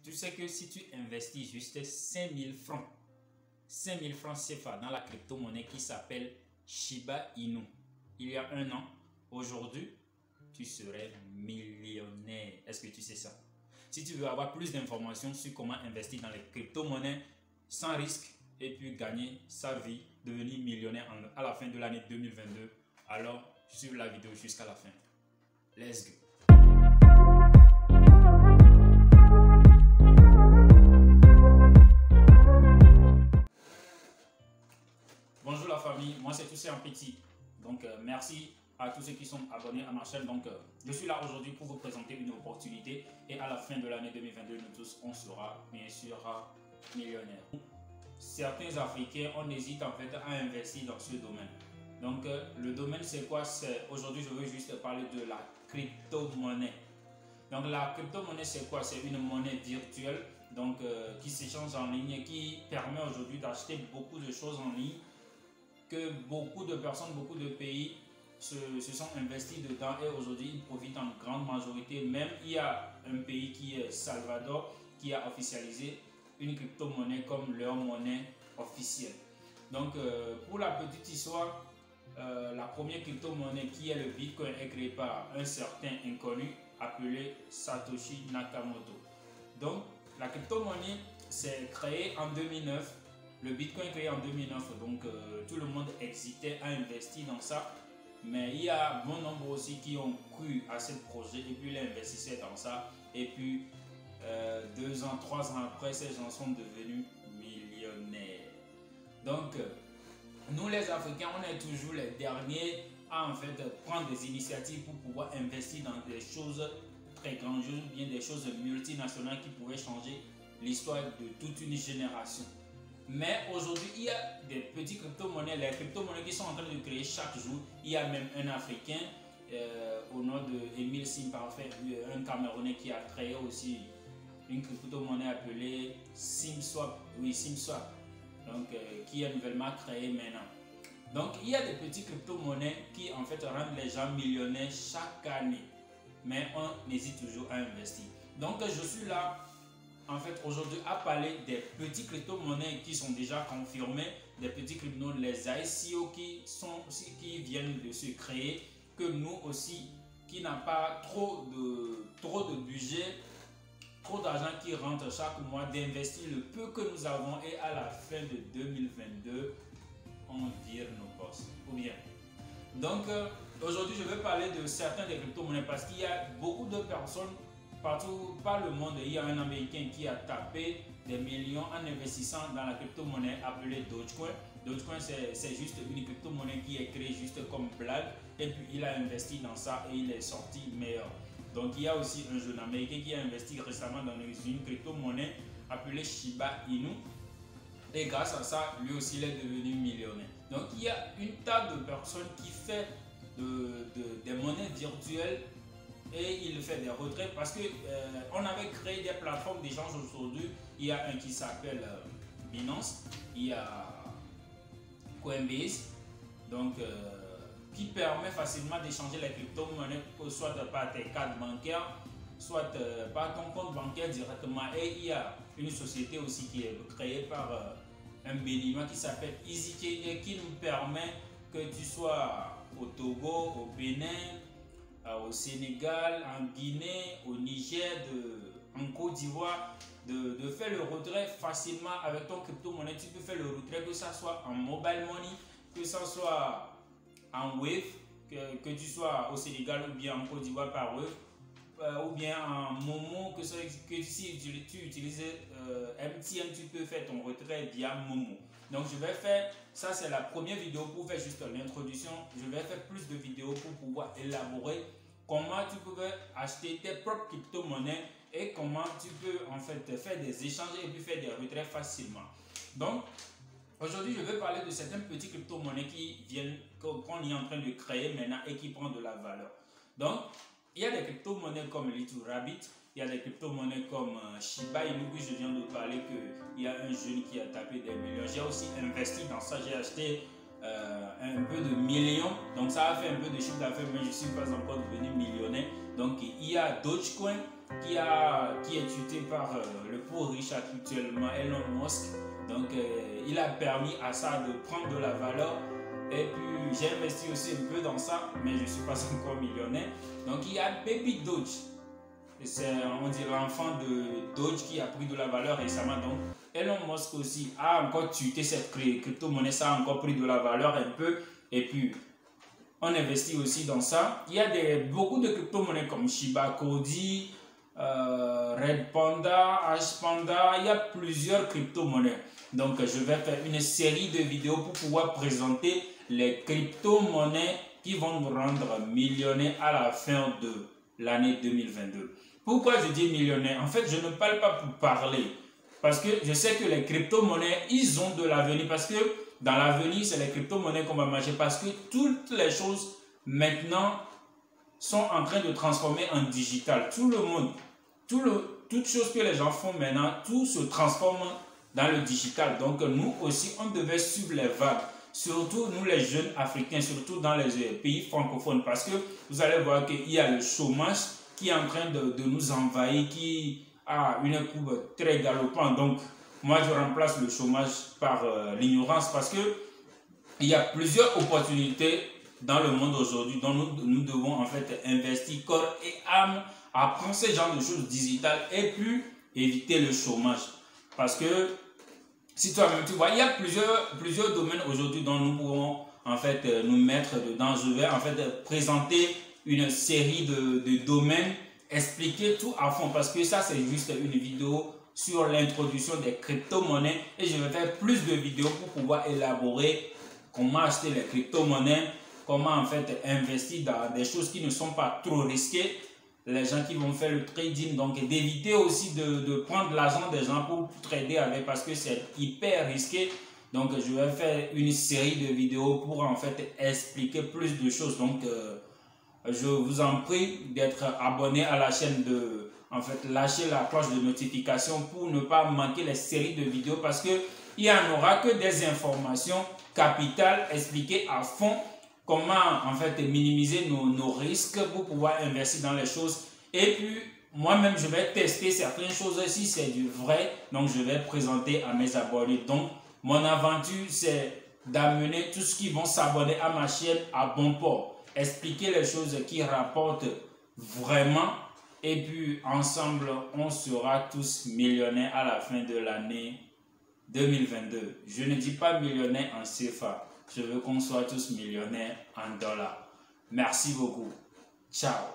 Tu sais que si tu investis juste 5000 francs, 5000 francs CFA dans la crypto-monnaie qui s'appelle Shiba Inu, il y a un an, aujourd'hui, tu serais millionnaire. Est-ce que tu sais ça? Si tu veux avoir plus d'informations sur comment investir dans les crypto-monnaies sans risque et puis gagner sa vie, devenir millionnaire à la fin de l'année 2022, alors suive la vidéo jusqu'à la fin. Let's go! Bonjour la famille, moi c'est Toussaint Petit. Donc merci à tous ceux qui sont abonnés à ma chaîne. Donc je suis là aujourd'hui pour vous présenter une opportunité et à la fin de l'année 2022, nous tous on sera bien sûr millionnaires. Certains Africains, on hésite en fait à investir dans ce domaine. Donc le domaine c'est quoi? Aujourd'hui je veux juste parler de la crypto-monnaie. Donc la crypto-monnaie c'est quoi? C'est une monnaie virtuelle donc qui s'échange en ligne, qui permet aujourd'hui d'acheter beaucoup de choses en ligne, que beaucoup de personnes, beaucoup de pays se sont investis dedans et aujourd'hui ils profitent en grande majorité. Même il y a un pays qui est Salvador qui a officialisé une crypto-monnaie comme leur monnaie officielle. Donc pour la petite histoire, la première crypto-monnaie qui est le Bitcoin est créée par un certain inconnu appelé Satoshi Nakamoto. Donc la crypto-monnaie s'est créée en 2009. Le Bitcoin créé en 2009, donc tout le monde hésitait à investir dans ça. Mais il y a bon nombre aussi qui ont cru à ce projet et puis ils investissaient dans ça. Et puis 2 ans, 3 ans après, ces gens sont devenus millionnaires. Donc nous les Africains, on est toujours les derniers à en fait prendre des initiatives pour pouvoir investir dans des choses très grandioses, bien des choses multinationales qui pourraient changer l'histoire de toute une génération. Mais aujourd'hui, il y a des petits crypto-monnaies, les crypto-monnaies qui sont en train de créer chaque jour. Il y a même un Africain au nom de Emile Simparfait, un Camerounais qui a créé aussi une crypto-monnaie appelée SimSwap. Oui, SimSwap, donc qui est nouvellement créée maintenant. Donc il y a des petits crypto-monnaies qui en fait rendent les gens millionnaires chaque année. Mais on hésite toujours à investir. Donc je suis là en fait aujourd'hui à parler des petits crypto-monnaies qui sont déjà confirmés, des petits crypto-monnaies, les ICO qui viennent de se créer, que nous aussi qui n'a pas trop de budget, trop d'argent qui rentre chaque mois, d'investir le peu que nous avons et à la fin de 2022 on vire nos postes. Ou bien. Donc aujourd'hui je vais parler de certains des crypto-monnaies parce qu'il y a beaucoup de personnes partout par le monde. Il y a un Américain qui a tapé des millions en investissant dans la crypto-monnaie appelée Dogecoin. Dogecoin c'est juste une crypto-monnaie qui est créée juste comme blague et puis il a investi dans ça et il est sorti meilleur. Donc il y a aussi un jeune Américain qui a investi récemment dans une crypto-monnaie appelée Shiba Inu et grâce à ça lui aussi il est devenu millionnaire. Donc il y a une tas de personnes qui fait des monnaies virtuelles et il fait des retraits parce que on avait créé des plateformes d'échange aujourd'hui. Il y a un qui s'appelle Binance, il y a Coinbase, donc qui permet facilement d'échanger les crypto-monnaies soit par tes cartes bancaires, soit par ton compte bancaire directement. Et il y a une société aussi qui est créée par un Béninois qui s'appelle EasyChange qui nous permet que tu sois au Togo, au Bénin, au Sénégal, en Guinée, au Niger, en Côte d'Ivoire, de faire le retrait facilement avec ton crypto-monnaie. Tu peux faire le retrait, que ça soit en mobile money, que ça soit en Wave, que tu sois au Sénégal ou bien en Côte d'Ivoire par Wave, ou bien en Momo, que si tu utilises MTN, tu peux faire ton retrait via Momo. Donc je vais faire, ça c'est la première vidéo pour faire juste l'introduction. Je vais faire plus de vidéos pour pouvoir élaborer comment tu peux acheter tes propres crypto-monnaies et comment tu peux en fait faire des échanges et puis faire des retraits facilement. Donc aujourd'hui je vais parler de certains petits crypto-monnaies qui viennent, qu'on est en train de créer maintenant et qui prennent de la valeur. Donc il y a des crypto-monnaies comme Little Rabbit, il y a des crypto-monnaies comme Shiba Inu que je viens de parler, qu'il y a un jeune qui a tapé des millions. J'ai aussi investi dans ça, j'ai acheté un peu de millions, donc ça a fait un peu de chiffre d'affaires, mais je ne suis pas encore devenu millionnaire. Donc il y a Dogecoin, qui est tuté par le pauvre riche actuellement, Elon Musk. Donc il a permis à ça de prendre de la valeur. Et puis j'ai investi aussi un peu dans ça, mais je ne suis pas encore millionnaire. Donc il y a Baby Doge. C'est, on dit, l'enfant de Doge qui a pris de la valeur récemment. Donc Elon Musk aussi a encore tué cette crypto-monnaie, ça a encore pris de la valeur un peu. Et puis on investit aussi dans ça. Il y a beaucoup de crypto-monnaies comme Shiba Cody, Red Panda, H Panda. Il y a plusieurs crypto-monnaies. Donc je vais faire une série de vidéos pour pouvoir présenter les crypto-monnaies qui vont nous rendre millionnaires à la fin de l'année 2022. Pourquoi je dis millionnaire? En fait, je ne parle pas pour parler. Parce que je sais que les crypto-monnaies, ils ont de l'avenir. Parce que dans l'avenir, c'est les crypto-monnaies qu'on va manger. Parce que toutes les choses maintenant sont en train de transformer en digital. Tout le monde, toutes choses que les gens font maintenant, tout se transforme dans le digital. Donc nous aussi, on devait suivre les vagues. Surtout nous les jeunes africains, surtout dans les pays francophones. Parce que vous allez voir qu'il y a le chômage qui est en train de nous envahir, qui a une courbe très galopante. Donc moi je remplace le chômage par l'ignorance, parce que il y a plusieurs opportunités dans le monde aujourd'hui dont nous devons en fait investir corps et âme, apprendre ce genre de choses digitales et puis éviter le chômage. Parce que si toi-même tu vois, il y a plusieurs domaines aujourd'hui dont nous pouvons en fait nous mettre dedans. Je vais en fait présenter une série de domaines, expliquer tout à fond, parce que ça c'est juste une vidéo sur l'introduction des crypto-monnaies et je vais faire plus de vidéos pour pouvoir élaborer comment acheter les crypto-monnaies, comment en fait investir dans des choses qui ne sont pas trop risquées. Les gens qui vont faire le trading, donc d'éviter aussi de prendre l'argent des gens pour trader avec, parce que c'est hyper risqué. Donc je vais faire une série de vidéos pour en fait expliquer plus de choses. Donc je vous en prie d'être abonné à la chaîne, en fait lâcher la cloche de notification pour ne pas manquer les séries de vidéos, parce que il n'y en aura que des informations capitales expliquées à fond. Comment en fait minimiser nos risques pour pouvoir investir dans les choses. Et puis moi-même je vais tester certaines choses si c'est du vrai. Donc je vais présenter à mes abonnés. Donc mon aventure c'est d'amener tous ceux qui vont s'abonner à ma chaîne à bon port. Expliquer les choses qui rapportent vraiment. Et puis ensemble on sera tous millionnaires à la fin de l'année 2022. Je ne dis pas millionnaire en CFA. Je veux qu'on soit tous millionnaires en dollars. Merci beaucoup. Ciao.